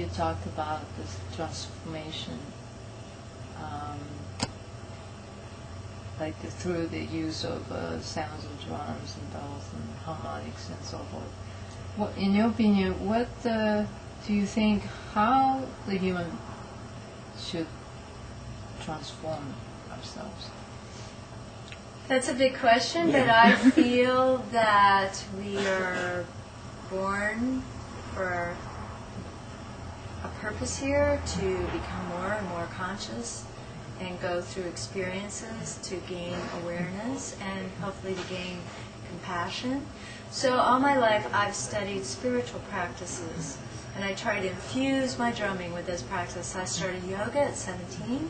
you talked about this transformation, like through the use of sounds of drums and bells and harmonics and so forth. What, in your opinion, what do you think, how the human should transform ourselves? That's a big question, but I feel that we are born for a purpose here, to become more and more conscious and go through experiences to gain awareness and hopefully to gain compassion. So all my life I've studied spiritual practices, and I try to infuse my drumming with those practices. I started yoga at 17.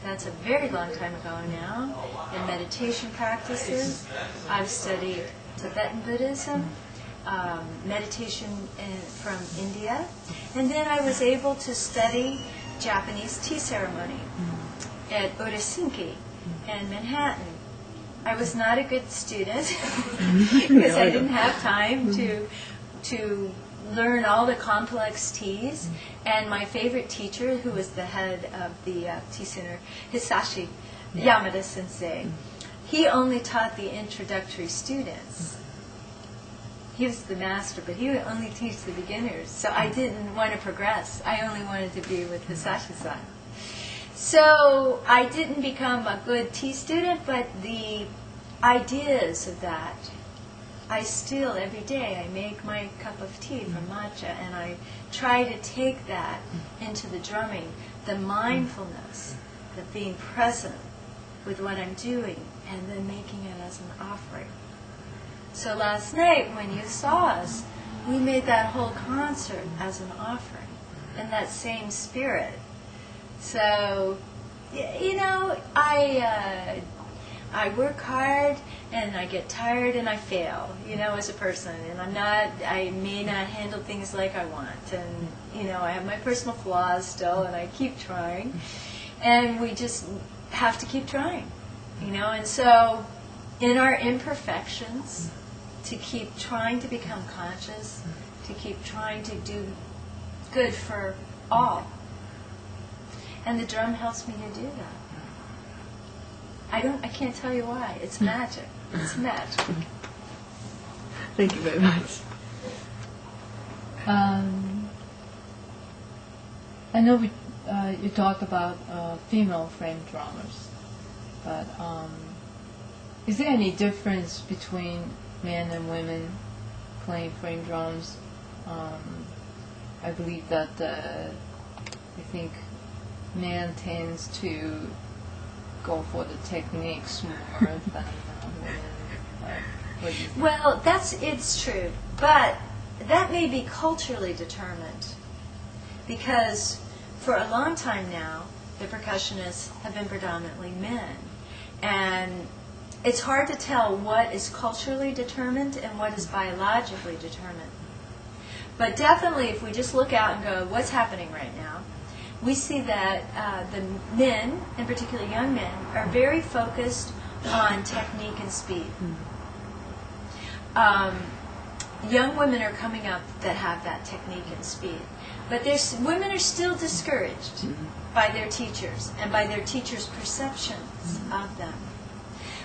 That's a very long time ago now. In meditation practices, I've studied Tibetan Buddhism, meditation from India, and then I was able to study Japanese tea ceremony at Odasinki in Manhattan. I was not a good student because I didn't have time to learn all the complex teas, and my favorite teacher, who was the head of the tea center, Hisashi Yamada Sensei, he only taught the introductory students. He was the master, but he would only teach the beginners, so I didn't want to progress. I only wanted to be with Hisashi-san. So I didn't become a good tea student, but the ideas of that, I still, every day, I make my cup of tea from matcha, and I try to take that into the drumming, the mindfulness, the being present with what I'm doing, and then making it as an offering. So last night, when you saw us, we made that whole concert as an offering, in that same spirit. So, you know, I work hard, and I get tired, and I fail, you know, as a person. And I may not handle things like I want. And, you know, I have my personal flaws still, and I keep trying. And we just have to keep trying, you know. And so, in our imperfections, to keep trying to become conscious, to keep trying to do good for all. And the drum helps me to do that. I can't tell you why. It's magic. It's magic. Thank you very much. I know you talk about female frame drummers, but is there any difference between men and women playing frame drums? I believe that I think man tends to go for the techniques more than women. Well, it's true, but that may be culturally determined, because for a long time now, the percussionists have been predominantly men, and it's hard to tell what is culturally determined and what is biologically determined. But definitely, if we just look out and go, what's happening right now, we see that the men, and particularly young men, are very focused on technique and speed. Young women are coming up that have that technique and speed. But women are still discouraged by their teachers and by their teachers' perceptions of them.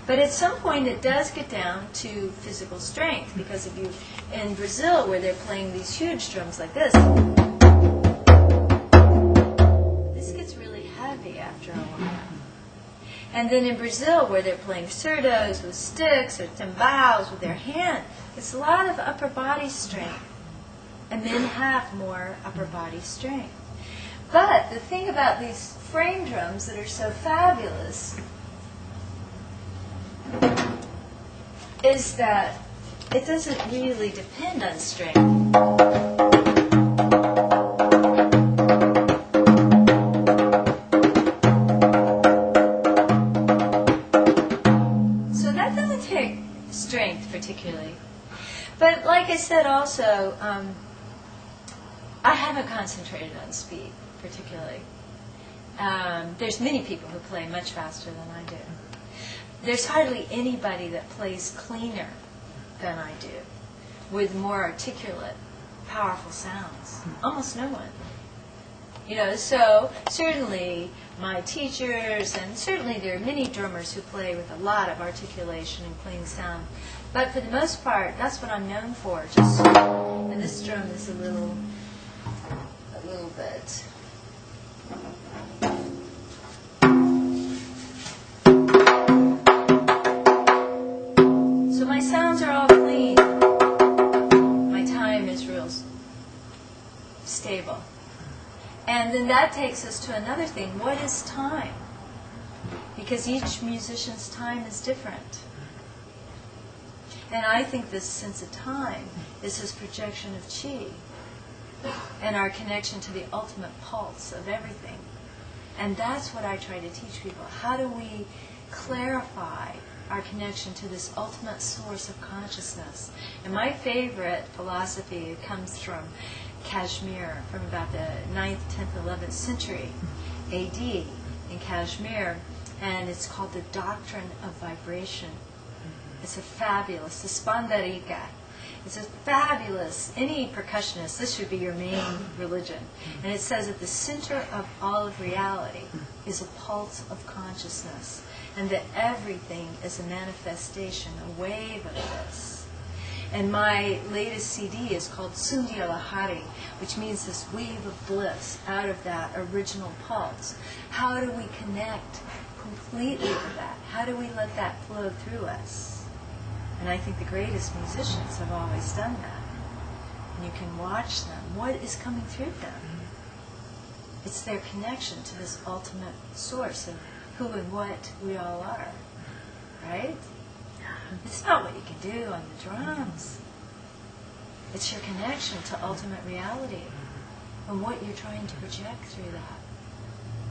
But at some point it does get down to physical strength, because if you, in Brazil, where they're playing these huge drums like this gets really heavy after a while. And then in Brazil, where they're playing surdos with sticks or timbales with their hand, it's a lot of upper body strength. And men have more upper body strength. But the thing about these frame drums that are so fabulous is that it doesn't really depend on strength. So that doesn't take strength particularly. But like I said also, I haven't concentrated on speed particularly. There's many people who play much faster than I do. There's hardly anybody that plays cleaner than I do, with more articulate powerful sounds. Almost no one. So certainly my teachers, and certainly there are many drummers who play with a lot of articulation and clean sound. But for the most part, that's what I'm known for. And this drum is a little bit. So my sounds are all clean. My time is real stable. And then that takes us to another thing. What is time? Because each musician's time is different. And I think this sense of time is this projection of chi and our connection to the ultimate pulse of everything. And that's what I try to teach people. How do we clarify our connection to this ultimate source of consciousness? And my favorite philosophy comes from Kashmir, from about the 9th, 10th, 11th century AD in Kashmir, and it's called the Doctrine of Vibration. It's a fabulous, the Spandarika. It's a fabulous, any percussionist, this should be your main religion. And it says at the center of all of reality is a pulse of consciousness, and that everything is a manifestation, a wave of this. And my latest CD is called Sundya Lahari, which means this wave of bliss out of that original pulse. How do we connect completely with that? How do we let that flow through us? And I think the greatest musicians have always done that. And you can watch them. What is coming through them? It's their connection to this ultimate source of who and what we all are. Right? It's not what you can do on the drums. It's your connection to ultimate reality and what you're trying to project through that,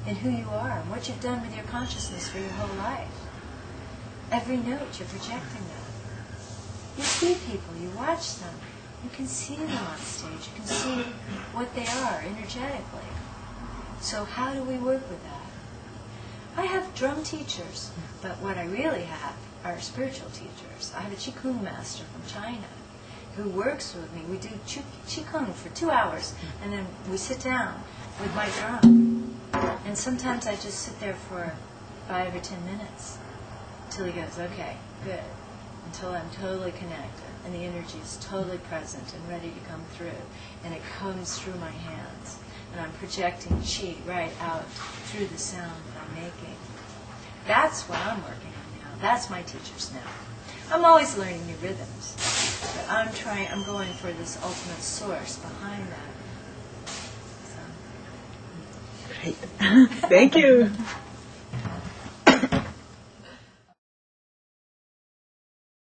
and who you are, and what you've done with your consciousness for your whole life. Every note, you're projecting that. You see people, you watch them, you can see them on stage, you can see what they are energetically. So how do we work with that? I have drum teachers, but what I really have are spiritual teachers. I have a Qigong master from China who works with me. We do Qigong for 2 hours, and then we sit down with my drum. And sometimes I just sit there for 5 or 10 minutes until he goes, okay, good, until I'm totally connected and the energy is totally present and ready to come through, and it comes through my hands, and I'm projecting qi right out through the sound that I'm making. That's what I'm working on now. That's my teachers now. I'm always learning new rhythms, but I'm going for this ultimate source behind that. So. Great. Thank you.